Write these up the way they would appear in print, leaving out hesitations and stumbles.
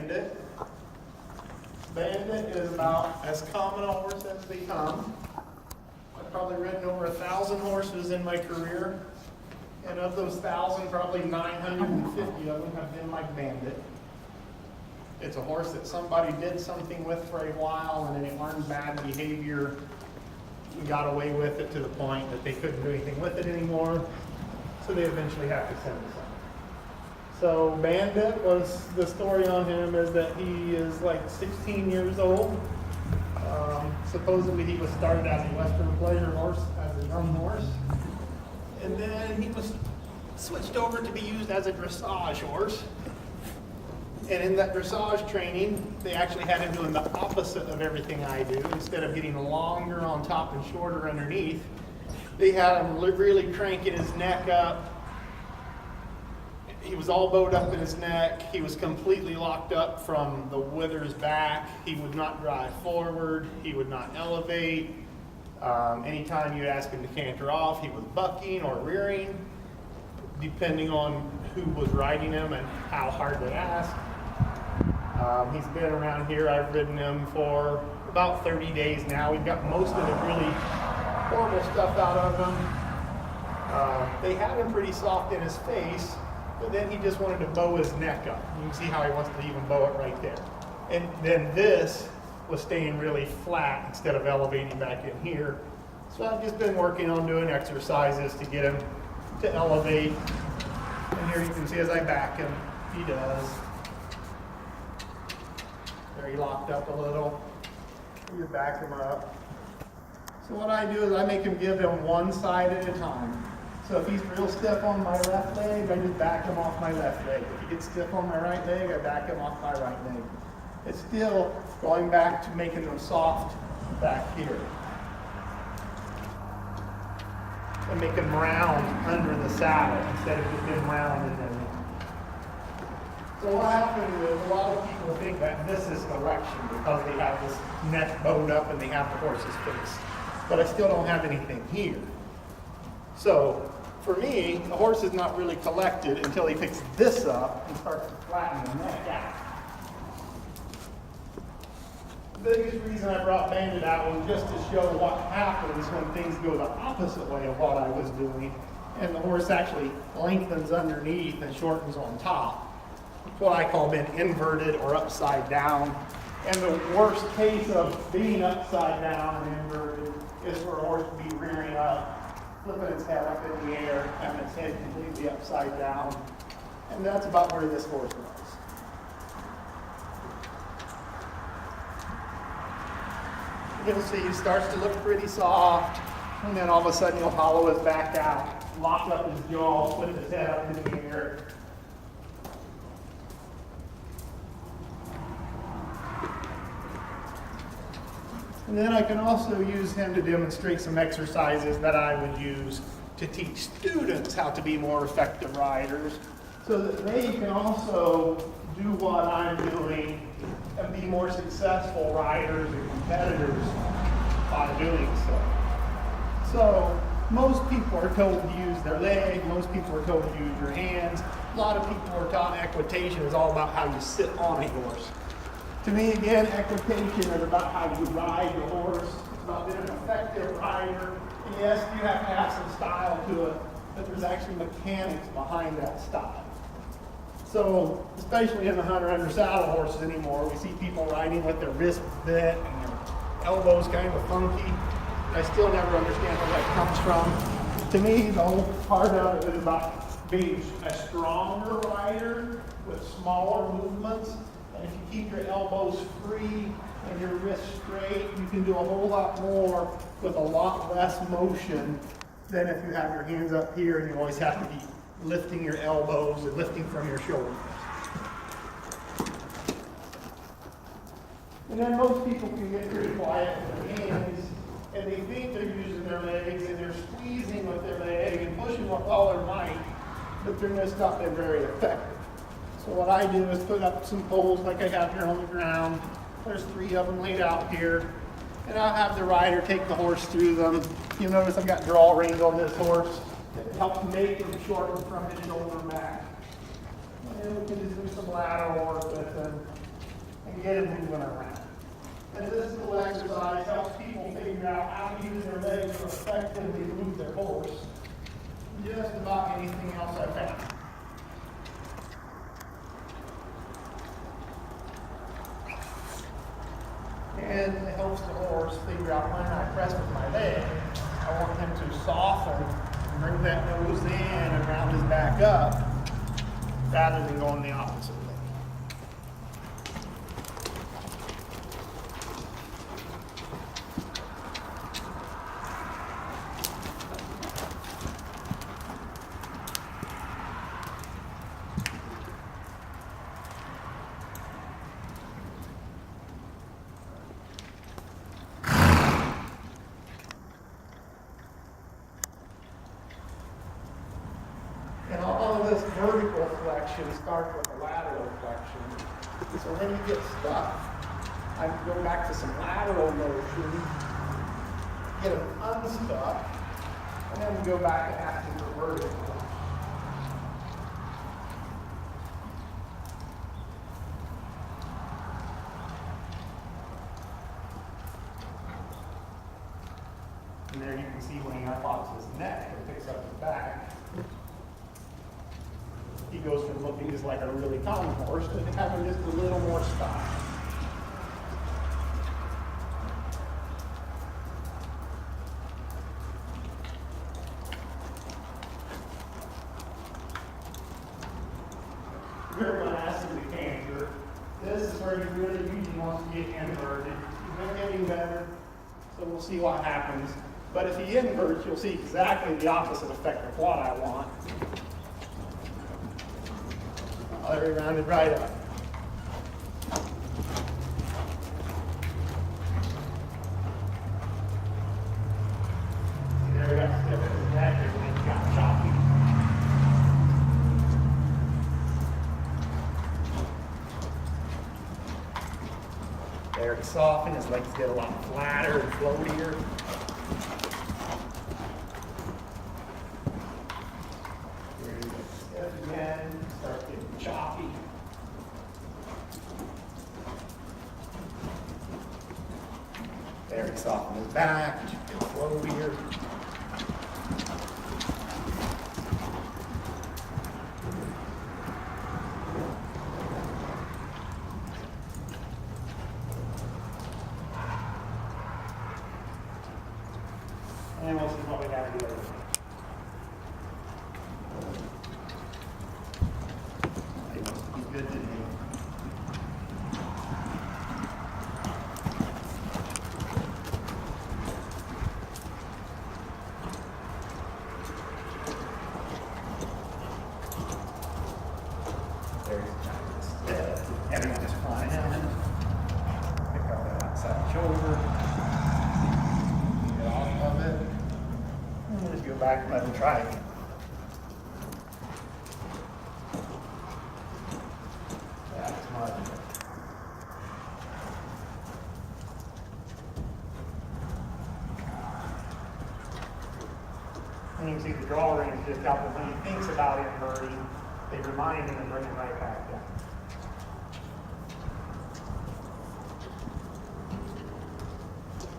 Bandit. Bandit is about as common a horse as they come. I've probably ridden over 1,000 horses in my career, and of those 1,000, probably 950 of them have been like Bandit. It's a horse that somebody did something with for a while, and then it learned bad behavior and got away with it to the point that they couldn't do anything with it anymore, so they eventually have to send it. So Bandit, was the story on him is that he is like 16 years old. Supposedly he was started as a Western pleasure horse, as a young horse. And then he was switched over to be used as a dressage horse. And in that dressage training, they actually had him doing the opposite of everything I do. Instead of getting longer on top and shorter underneath, they had him really cranking his neck up. He was all bowed up in his neck. He was completely locked up from the withers back. He would not drive forward. He would not elevate. Anytime you ask him to canter off, he was bucking or rearing, depending on who was riding him and how hard they asked. He's been around here. I've ridden him for about 30 days now. We've got most of the really horrible stuff out of him. They had him pretty soft in his face, but then he just wanted to bow his neck up. You can see how he wants to even bow it right there. And then this was staying really flat instead of elevating back in here. So I've just been working on doing exercises to get him to elevate. And here you can see as I back him, he does. There, he locked up a little. You back him up. So what I do is I make him give him one side at a time. So if he's real stiff on my left leg, I just back him off my left leg. If he gets stiff on my right leg, I back him off my right leg. It's still going back to making them soft back here. And make them round under the saddle instead of just being round in there. So what happens is a lot of people think that this is erection because they have this neck bowed up and they have the horse's face. But I still don't have anything here. So for me, the horse is not really collected until he picks this up and starts to flatten the neck out. The biggest reason I brought Bandit out was just to show what happens when things go the opposite way of what I was doing, and the horse actually lengthens underneath and shortens on top. It's what I call being inverted or upside down. And the worst case of being upside down and inverted is for a horse to be rearing up, flipping its head up in the air, having its head completely upside down. And that's about where this horse was. You'll see he starts to look pretty soft, and then all of a sudden he'll hollow his back out, lock up his jaw, flip his head up in the air. And then I can also use him to demonstrate some exercises that I would use to teach students how to be more effective riders, so that they can also do what I'm doing and be more successful riders and competitors by doing so. So most people are told to use their leg, most people are told to use your hands. A lot of people are taught equitation is all about how you sit on a horse. To me, again, equitation is about how you ride the horse. It's about being an effective rider. And yes, you have to have some style to it, but there's actually mechanics behind that style. So, especially in the hunter saddle horses anymore, we see people riding with their wrist bent and their elbows kind of funky. I still never understand where that comes from. To me, the whole part of it is about being a stronger rider with smaller movements. And if you keep your elbows free and your wrists straight, you can do a whole lot more with a lot less motion than if you have your hands up here and you always have to be lifting your elbows and lifting from your shoulders. And then most people can get pretty quiet with their hands, and they think they're using their legs, and they're squeezing with their leg and pushing with all their might, but they're just not been very effective. So what I do is put up some poles like I have here on the ground. There's 3 of them laid out here, and I'll have the rider take the horse through them. You'll notice I've got draw reins on this horse. It helps make him shorten from his shoulder back. And we can just do some lateral work with him. get him moving around. And this little exercise helps people figure out how to use their legs to effectively move their horse. Just about anything else I've found. And it helps the horse figure out when I press with my leg, I want him to soften and bring that nose in and round his back up rather than going the opposite way. And all of this vertical flexion starts with a lateral flexion. So when you get stuck, I can go back to some lateral motion, get them unstuck, and then go back to asking for vertical. And there you can see when he unlocks his neck and picks up his back. He goes from looking just like a really common horse to having just a little more style. We're going to ask him to canter. This is where he really usually wants to get inverted. He's been getting better, so we'll see what happens. But if he inverts, you'll see exactly the opposite effect of what I want. There he rounded right up. There we got stiff in his neck and then he got choppy. There he softened, his legs get a lot flatter and floatier. There he gets stiff again, starts getting choppy. There he softened his back, gets floatier. And we'll see what we got to do. He wants to be good today. There's everyone just flying in. Pick up that outside shoulder. Get off of it. And just go back and let him try again. That's much. And you can see the draw range just out when he thinks about inverting, they remind him and bring it right back down.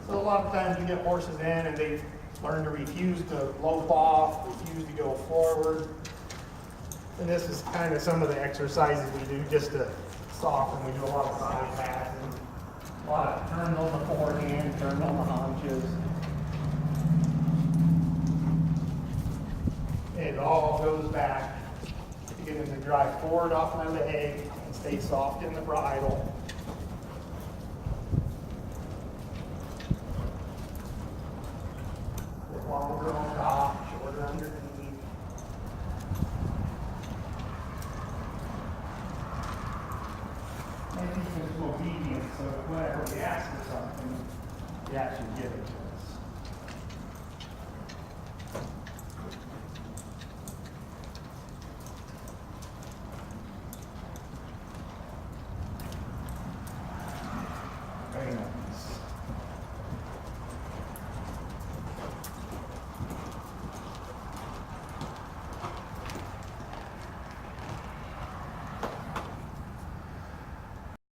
So a lot of times you get horses in and they learn to refuse to lope off, refuse to go forward. And this is kind of some of the exercises we do just to soften. We do a lot of side passing, a lot of turns on the forehand, turns on the haunches. It all goes back to get him to drive forward off my leg and stay soft in the bridle. Longer on top, shorter underneath. And he's just obedient, so whenever we ask for something, he actually gives it to us.